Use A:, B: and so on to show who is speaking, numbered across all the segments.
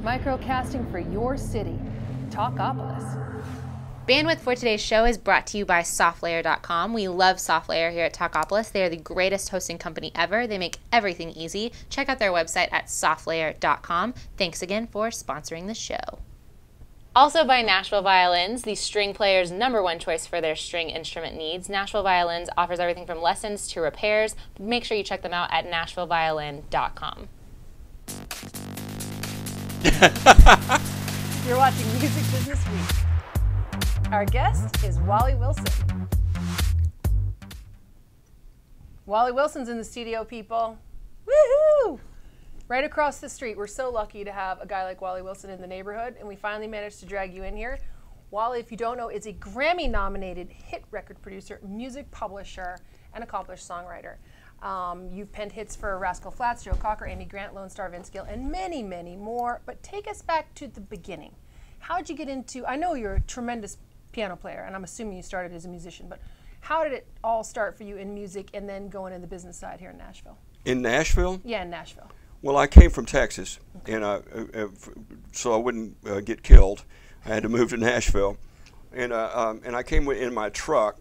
A: Microcasting for your city. Talkapolis.
B: Bandwidth for today's show is brought to you by SoftLayer.com. We love SoftLayer here at Talkapolis. They are the greatest hosting company ever. They make everything easy. Check out their website at SoftLayer.com. Thanks again for sponsoring the show. Also by Nashville Violins, the string player's #1 choice for their string instrument needs. Nashville Violins offers everything from lessons to repairs. Make sure you check them out at NashvilleViolin.com.
A: You're watching Music Business Week. Our guest is Wally Wilson. Wally Wilson's in the studio, people. Woohoo! Right across the street. We're so lucky to have a guy like Wally Wilson in the neighborhood, and we finally managed to drag you in here. Wally, if you don't know, is a Grammy-nominated hit record producer, music publisher, and accomplished songwriter. You've penned hits for Rascal Flatts, Joe Cocker, Amy Grant, Lonestar, GILL, and many, many more. But take us back to the beginning. How did you get into, I know you're a tremendous piano player, and I'm assuming you started as a musician, but how did it all start for you in music and then going in the business side here in Nashville?
C: In Nashville?
A: Yeah, in Nashville.
C: Well, I came from Texas, and so I wouldn't get killed. I had to move to Nashville, and I came in my truck.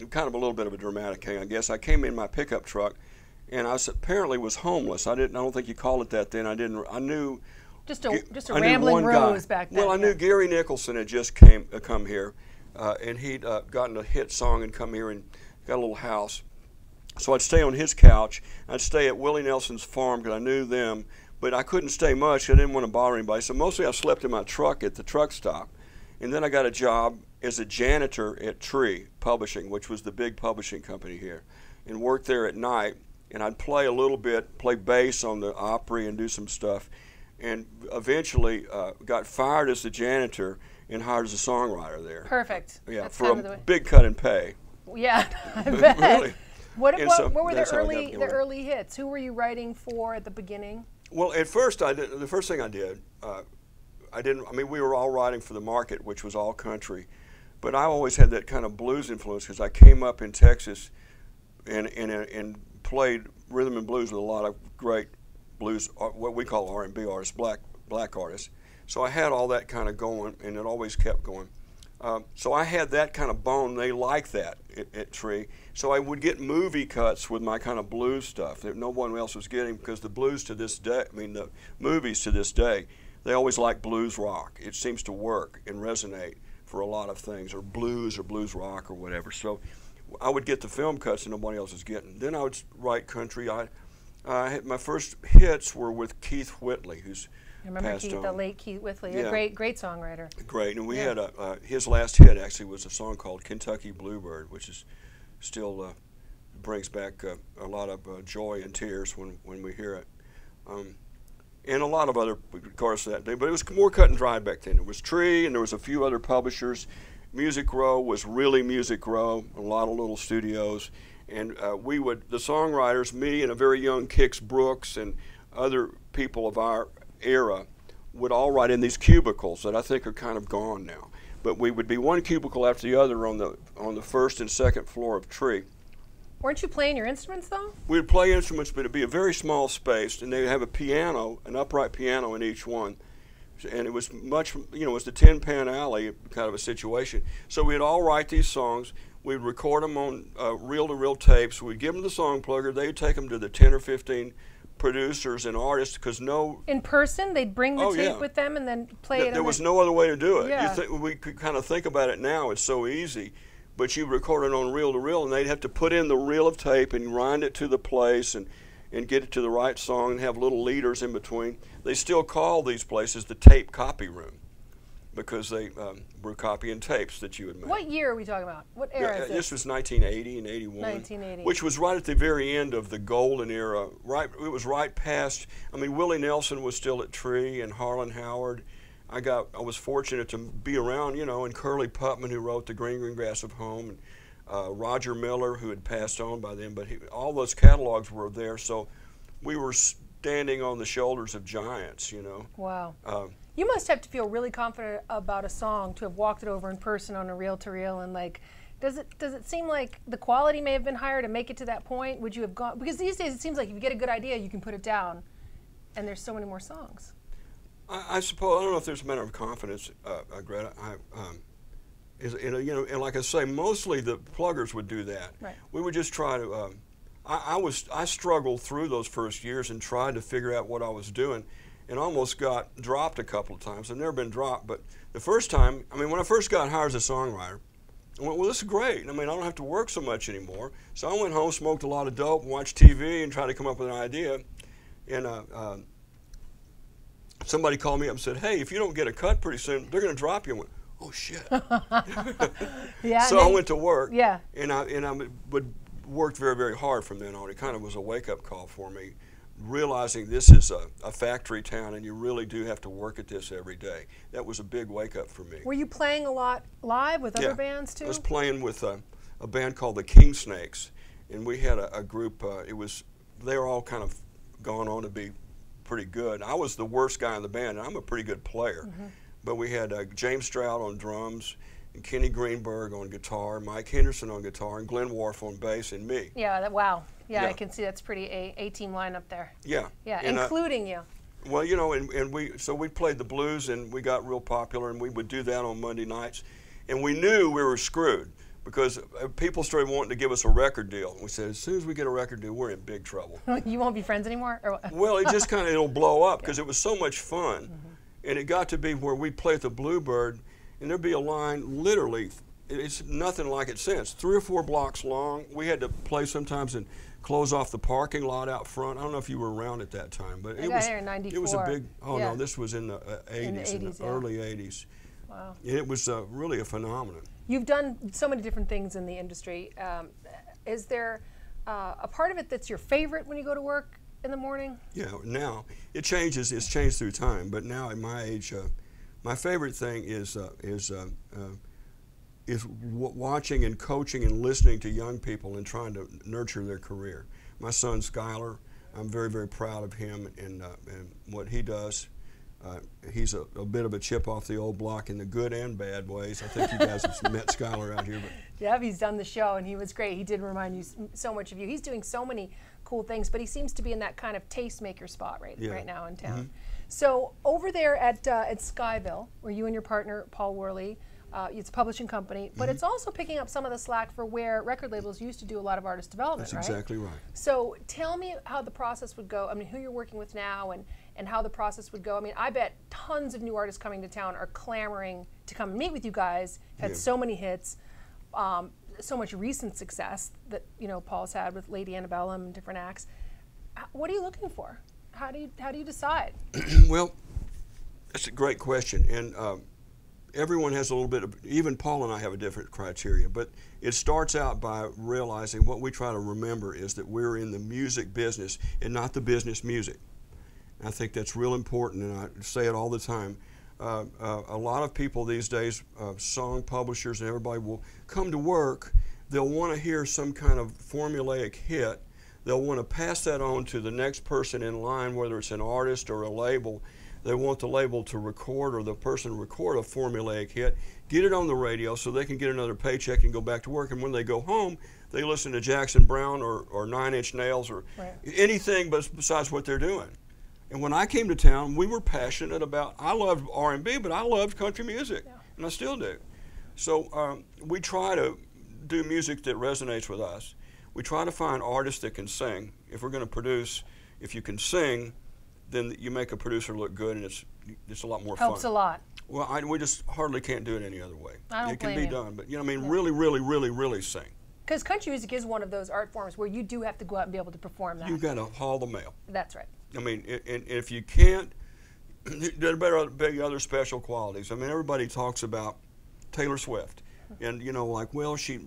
C: Kind of a little bit of a dramatic thing, I guess. I came in my pickup truck, and I apparently was homeless. I don't think you called it that then. I knew. Just a rambling rose back then. Well, I knew Gary Nicholson had just come here, and he'd gotten a hit song and come here and got a little house. So I'd stay on his couch. I'd stay at Willie Nelson's farm because I knew them, but I couldn't stay much. I didn't want to bother anybody. So mostly I slept in my truck at the truck stop. And then I got a job as a janitor at Tree Publishing, which was the big publishing company here, and worked there at night. And I'd play a little bit, play bass on the Opry and do some stuff. And eventually got fired as the janitor and hired as a songwriter there.
A: Perfect.
C: Yeah,
A: that's
C: for a big cut in pay.
A: Yeah, I bet.
C: Really.
A: What were the early hits? Who were you writing for at the beginning?
C: Well, at first the first thing I did, we were all writing for the market, which was all country, but I always had that kind of blues influence because I came up in Texas and played rhythm and blues with a lot of great blues, what we call R&B artists, black artists. So I had all that kind of going, and it always kept going. So I had that kind of bone. They liked that at Tree. So I would get movie cuts with my kind of blues stuff that no one else was getting, because the blues to this day, the movies to this day, they always like blues rock. It seems to work and resonate for a lot of things, or blues rock or whatever. So I would get the film cuts that nobody else was getting. Then I would write country. My first hits were with Keith Whitley, who's
A: I remember Keith, the late Keith Whitley,
C: yeah.
A: a great songwriter.
C: Great, and we had his last hit actually was a song called Kentucky Bluebird, which is still brings back a lot of joy and tears when we hear it. And a lot of other, of course, that day, but it was more cut and dried back then. It was Tree, and there was a few other publishers. Music Row was really Music Row, a lot of little studios, and the songwriters, me and a very young Kix Brooks and other people of our era, would all write in these cubicles that I think are kind of gone now. But we would be one cubicle after the other on the first and second floor of Tree.
A: Weren't you playing your instruments though?
C: We'd play instruments, but it'd be a very small space, and they'd have a piano, an upright piano in each one. And it was much, it was the Tin Pan Alley kind of a situation. So we'd all write these songs. We'd record them on reel-to-reel tapes. We'd give them the song plugger. They'd take them to the 10 or 15 producers and artists, because in
A: person they'd bring the tape with them and then play it.
C: There was no other way to do it.
A: Yeah.
C: We could kind of think about it now. It's so easy, but you record it on reel to reel, and they'd have to put in the reel of tape and grind it to the place and get it to the right song and have little leaders in between. They still call these places the tape copy room, because they were copying tapes that you would make.
A: What year are we talking about? What era is this?
C: This was 1980 and 81.
A: 1980.
C: Which was right at the very end of the golden era. It was right past, Willie Nelson was still at Tree, and Harlan Howard. I was fortunate to be around, and Curly Putman, who wrote The Green Green Grass of Home, and Roger Miller, who had passed on by then, but all those catalogs were there, so we were standing on the shoulders of giants,
A: Wow. You must have to feel really confident about a song to have walked it over in person on a reel-to-reel, and does it seem like the quality may have been higher to make it to that point? Would you have gone, because these days it seems like if you get a good idea, you can put it down, and there's so many more songs.
C: I suppose, I don't know if there's a matter of confidence, Greta. And like I say, mostly the pluggers would do that.
A: Right.
C: We would just try to. I struggled through those first years and tried to figure out what I was doing, and almost got dropped a couple of times. I've never been dropped, but the first time, I mean, when I first got hired as a songwriter, I went, well, this is great. I mean, I don't have to work so much anymore. So I went home, smoked a lot of dope, watched TV, and tried to come up with an idea. And somebody called me up and said, hey, if you don't get a cut pretty soon, they're going to drop you. I went, oh, shit.
A: Yeah,
C: so I went to work,
A: yeah.
C: and I worked very, very hard from then on. It kind of was a wake-up call for me, realizing this is a factory town, and you really do have to work at this every day. That was a big wake-up for me.
A: Were you playing a lot live with other bands, too?
C: I was playing with a band called the King Snakes, and we had a group. They were all kind of gone on to be pretty good. I was the worst guy in the band, and I'm a pretty good player. Mm-hmm. But we had James Stroud on drums, and Kenny Greenberg on guitar, Mike Henderson on guitar, and Glenn Worf on bass, and me.
A: Yeah, wow. Yeah, I can see that's pretty A-team lineup there.
C: Yeah.
A: Yeah, and including you.
C: Well, you know, and we played the blues, and we got real popular, and we would do that on Monday nights. And we knew we were screwed because people started wanting to give us a record deal. We said, as soon as we get a record deal, we're in big trouble.
A: You won't be friends anymore? Or what?
C: Well, it just kind of, it'll blow up because it was so much fun. Mm-hmm. And it got to be where we played the Bluebird, and there'd be a line, literally, it's nothing like it since, 3 or 4 blocks long. We had to play sometimes and close off the parking lot out front. I don't know if you were around at that time, but it was a big, no, this was in the 80s, in the early 80s.
A: Wow.
C: And it was really a phenomenon.
A: You've done so many different things in the industry. Is there a part of it that's your favorite when you go to work in the morning?
C: Yeah, now it changes. It's changed through time, but now at my age, my favorite thing is watching and coaching and listening to young people and trying to nurture their career. My son Skylar, I'm very, very proud of him and what he does. He's a bit of a chip off the old block in the good and bad ways. I think you guys have met Skylar out here. But.
A: Yeah, he's done the show, and he was great. He did remind you so much of you. He's doing so many cool things, but he seems to be in that kind of tastemaker spot right now in town. Mm-hmm. So over there at Skyville, where you and your partner, Paul Worley, it's a publishing company, but it's also picking up some of the slack for where record labels used to do a lot of artist development,
C: That's exactly right.
A: So tell me how the process would go. I mean, who you're working with now and how the process would go. I mean, I bet tons of new artists coming to town are clamoring to come and meet with you guys. You've had so many hits, so much recent success that, you know, Paul's had with Lady Antebellum and different acts. What are you looking for? How do you decide?
C: Well, that's a great question, and everyone has a little bit of, even Paul and I have a different criteria, but it starts out by realizing what we try to remember is that we're in the music business and not the business music. I think that's real important, and I say it all the time. A lot of people these days, song publishers and everybody will come to work, they'll want to hear some kind of formulaic hit, they'll want to pass that on to the next person in line, whether it's an artist or a label. They want the label to record or the person to record a formulaic hit, get it on the radio so they can get another paycheck and go back to work. And when they go home, they listen to Jackson Browne or 9 Inch Nails or anything besides what they're doing. And when I came to town, we were passionate about, I loved R&B, but I loved country music, and I still do. So we try to do music that resonates with us. We try to find artists that can sing. If we're going to produce, if you can sing, then you make a producer look good, and it's a lot more fun.
A: Helps a lot.
C: Well, we just hardly can't do it any other way.
A: I don't
C: It can
A: blame
C: be
A: you.
C: done, but you know, I mean, really, really, really, really sing.
A: Because country music is one of those art forms where you do have to go out and be able to perform that.
C: You've got to haul the mail.
A: That's right.
C: I mean, and if you can't, there better be other special qualities. I mean, everybody talks about Taylor Swift, and you know, like, well, she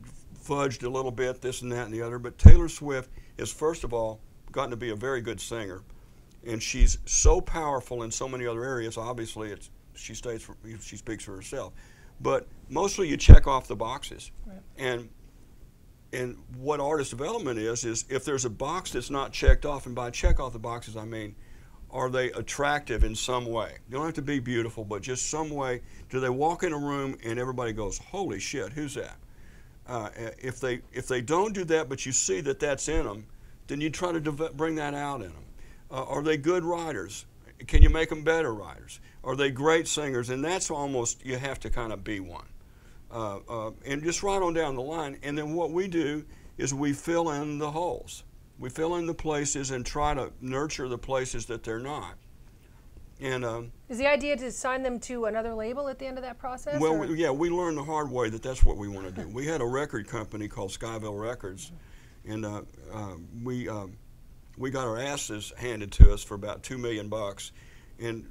C: fudged a little bit, this and that and the other, but Taylor Swift is, first of all, gotten to be a very good singer, and she's so powerful in so many other areas. Obviously, she speaks for herself, but mostly you check off the boxes, and what artist development is if there's a box that's not checked off, and by check off the boxes I mean, are they attractive in some way? You don't have to be beautiful, but just some way. Do they walk in a room and everybody goes, holy shit, who's that? If they don't do that, but you see that that's in them, then you try to bring that out in them. Are they good writers? can you make them better writers? Are they great singers? And that's almost, you have to kind of be one. And just right on down the line. And then what we do is we fill in the holes. We fill in the places and try to nurture the places that they're not. And
A: is the idea to sign them to another label at the end of that process?
C: Well, yeah, we learned the hard way that that's what we want to do. We had a record company called Skyville Records, and we got our asses handed to us for about $2 million, and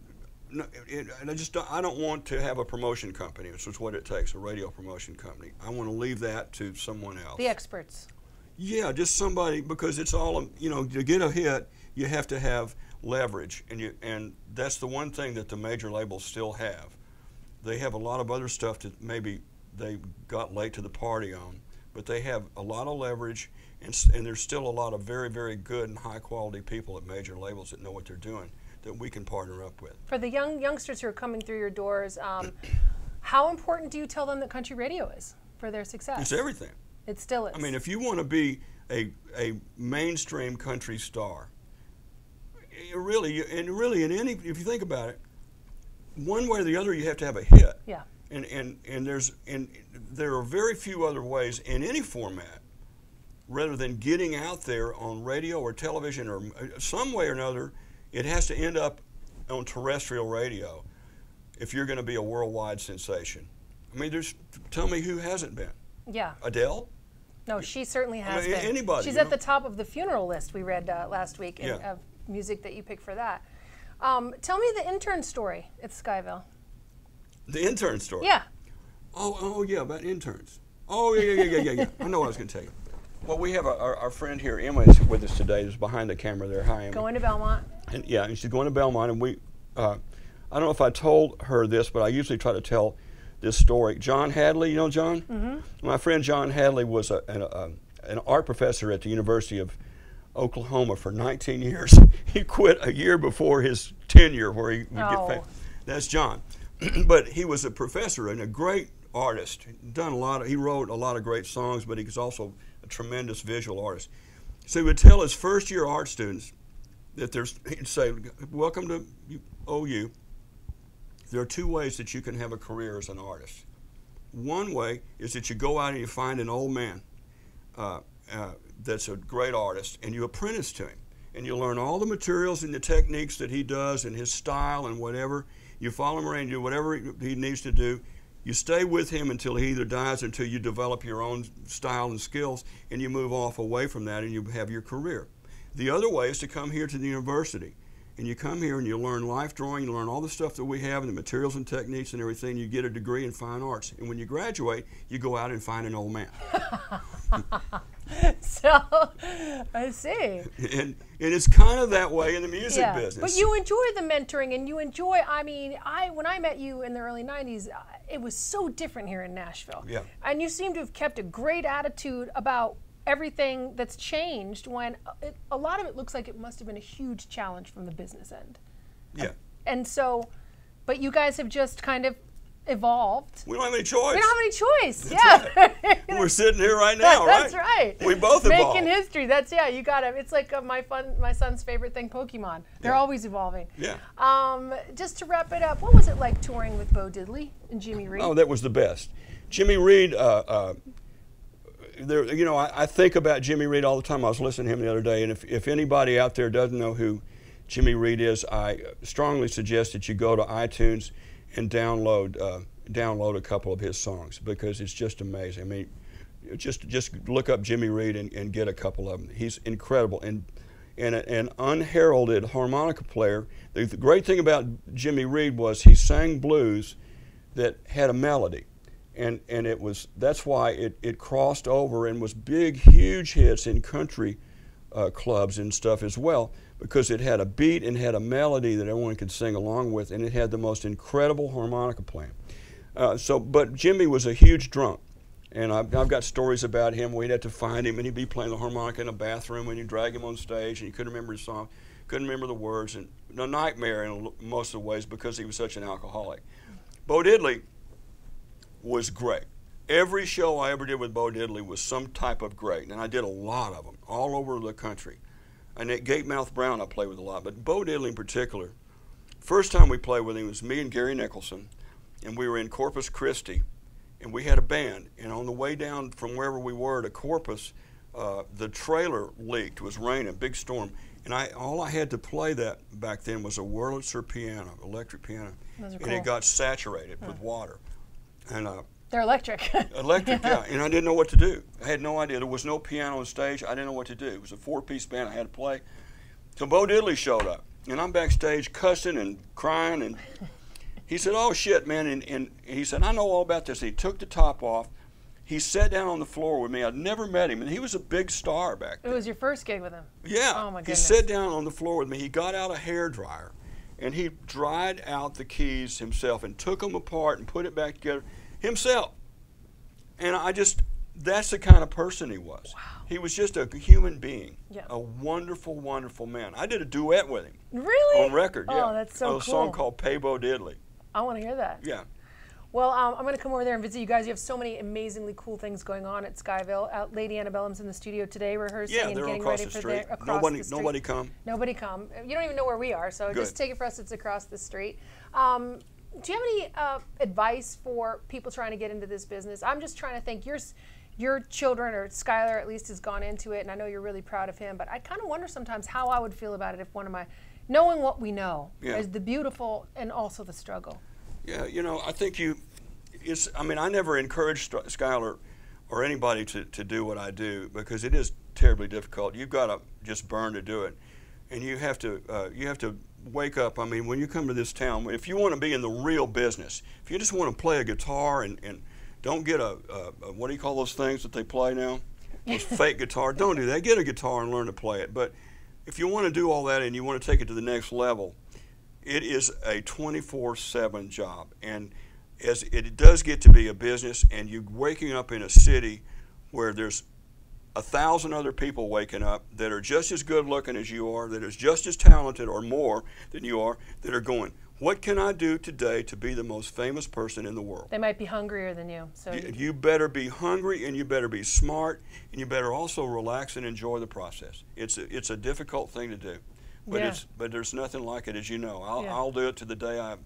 C: I don't want to have a promotion company, which is what it takes, a radio promotion company. I want to leave that to someone else.
A: The experts.
C: Yeah, just somebody, because it's all, you know, to get a hit, you have to have leverage, and that's the one thing that the major labels still have. They have a lot of other stuff that maybe they got late to the party on, but they have a lot of leverage, and there's still a lot of very, very good and high quality people at major labels that know what they're doing that we can partner up with. For
A: the youngsters who are coming through your doors, how important do you tell them that country radio is for their success?
C: It's everything.
A: It still is.
C: I mean, if you want to be a mainstream country star, really, in any, if you think about it, one way or the other, you have to have a hit.
A: Yeah.
C: And there are very few other ways in any format, rather than getting out there on radio or television or some way or another, it has to end up on terrestrial radio if you're going to be a worldwide sensation. I mean, tell me who hasn't been.
A: Yeah.
C: Adele?
A: No, she certainly has been.
C: Anybody.
A: She's at the top of the funeral list we read last week of music that you picked for that. Tell me the intern story at Skyville.
C: The intern story?
A: Yeah.
C: Oh yeah, about interns. Oh, yeah. I know what I was going to tell you. Well, we have our friend here, Emma, is with us today. Is behind the camera there. Hi, Emma.
A: Going to Belmont.
C: And yeah, and she's going to Belmont, and we, I don't know if I told her this, but I usually try to tell this story. John Hadley, you know John? Mm-hmm. My friend John Hadley was an art professor at the University of Oklahoma for 19 years. He quit a year before his tenure where he would get famous. That's John. But he was a professor and a great artist. He wrote a lot of great songs, but he was also a tremendous visual artist. So he would tell his first year art students that he'd say, welcome to OU. There are two ways that you can have a career as an artist. One way is that you go out and you find an old man that's a great artist, and you apprentice to him. And you learn all the materials and the techniques that he does and his style and whatever. You follow him around, you do whatever he needs to do. You stay with him until he either dies, until you develop your own style and skills, and you move off away from that and you have your career. The other way is to come here to the university. And you come here and you learn life drawing, you learn all the stuff that we have and the materials and techniques and everything. You get a degree in fine arts. And when you graduate, you go out and find an old man.
A: So, I see.
C: And it's kind of that way in the music business.
A: But you enjoy the mentoring, and you enjoy, I mean, when I met you in the early 90s, it was so different here in Nashville.
C: Yeah.
A: And you seem to have kept a great attitude about everything that's changed, when a lot of it looks like it must have been a huge challenge from the business end.
C: Yeah.
A: And so, but you guys have just kind of evolved.
C: We don't have any choice.
A: We don't have any choice.
C: That's right. We're sitting here right now, right?
A: That's right.
C: We both evolved.
A: Making history. That's, you got to. It's like my son's favorite thing, Pokemon. They're always evolving.
C: Yeah.
A: Just to wrap it up, what was it like touring with Bo Diddley and Jimmy Reed?
C: Oh, that was the best. Jimmy Reed, I think about Jimmy Reed all the time. I was listening to him the other day, and if anybody out there doesn't know who Jimmy Reed is, I strongly suggest that you go to iTunes and download a couple of his songs, because it's just amazing. I mean, just look up Jimmy Reed and get a couple of them. He's incredible and an unheralded harmonica player. The great thing about Jimmy Reed was he sang blues that had a melody. And that's why it crossed over and was big, huge hits in country clubs and stuff as well, because it had a beat and had a melody that everyone could sing along with, and it had the most incredible harmonica playing. But Jimmy was a huge drunk, and I've got stories about him. We'd have to find him, and he'd be playing the harmonica in a bathroom, and you'd drag him on stage, and he couldn't remember his song, couldn't remember the words, and a nightmare in most of the ways because he was such an alcoholic. Bo Diddley was great. Every show I ever did with Bo Diddley was some type of great, and I did a lot of them all over the country. And at Gatemouth Brown I played with a lot, but Bo Diddley in particular First time we played with him was me and Gary Nicholson, and we were in Corpus Christi, and we had a band. And on the way down from wherever we were to Corpus, the trailer leaked. It was raining, big storm, and all I had to play that back then was a Wurlitzer piano, electric piano,
A: Those are
C: and
A: cool.
C: it got saturated with water. And
A: They're electric.
C: electric, yeah, and I didn't know what to do. I had no idea. There was no piano on stage. I didn't know what to do. It was a 4-piece band I had to play. So Bo Diddley showed up, and I'm backstage cussing and crying, and he said, "Oh shit, man," and he said, "I know all about this." And he took the top off. He sat down on the floor with me. I'd never met him, and he was a big star back then.
A: It was your first gig with him?
C: Yeah.
A: Oh my goodness.
C: He sat down on the floor with me. He got out a hairdryer, and he dried out the keys himself and took them apart and put it back together himself. And that's the kind of person he was.
A: Wow.
C: He was just a human being,
A: Yeah.
C: a wonderful, wonderful man. I did a duet with him.
A: Really?
C: On record, yeah.
A: Oh, that's so
C: a
A: cool.
C: song called Pay Bo Diddley.
A: I want to hear that.
C: Yeah.
A: Well, I'm going to come over there and visit you guys. You have so many amazingly cool things going on at Skyville. Lady Antebellum's in the studio today rehearsing
C: Yeah,
A: and
C: they're
A: getting
C: across
A: ready
C: the
A: for
C: street.
A: across
C: Nobody,
A: the street.
C: nobody come.
A: Nobody come. You don't even know where we are, so
C: Good.
A: just take it for us. It's across the street. Do you have any advice for people trying to get into this business? I'm just trying to think. Your children, or Skylar at least, has gone into it, and I know you're really proud of him. But I kind of wonder sometimes how I would feel about it if one of my, knowing what we know,
C: Yeah.
A: is the beautiful and also the struggle.
C: Yeah, you know, I think I mean, I never encourage Skylar or anybody to do what I do, because it is terribly difficult. You've got to just burn to do it, and you have to wake up. I mean, when you come to this town, if you want to be in the real business, if you just want to play a guitar and don't get a what do you call those things that they play now? Those fake guitar. Don't do that. Get a guitar and learn to play it. But if you want to do all that and you want to take it to the next level, it is a 24/7 job. And as it does get to be a business, and you're waking up in a city where there's 1,000 other people waking up that are just as good looking as you are, that is just as talented or more than you are, that are going, what can I do today to be the most famous person in the world?
A: They might be hungrier than you. So
C: You better be hungry, and you better be smart, and you better also relax and enjoy the process. It's a difficult thing to do, but
A: Yeah.
C: but there's nothing like it, as you know.
A: Yeah.
C: I'll do it to the day I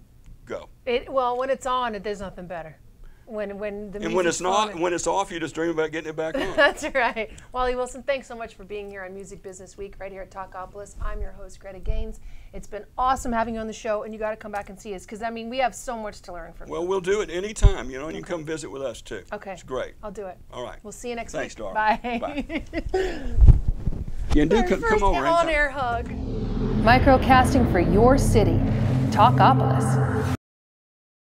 C: go.
A: Well, when it's on, there's nothing better. When the
C: And when it's
A: music's on,
C: not, when it's off, you just dream about getting it back on.
A: That's right. Wally Wilson, thanks so much for being here on Music Business Week right here at Talkapolis. I'm your host, Greta Gaines. It's been awesome having you on the show, and you got to come back and see us, because, I mean, we have so much to learn from you.
C: Well, we'll do it anytime, you know, and you can come visit with us, too.
A: Okay.
C: It's great.
A: I'll do it.
C: All right.
A: We'll see you next
C: Thanks,
A: week.
C: darling.
A: Bye.
C: Yeah, do
A: Our
C: come
A: first
C: over anytime.
A: on-air hug. Microcasting for your city. Talkapolis.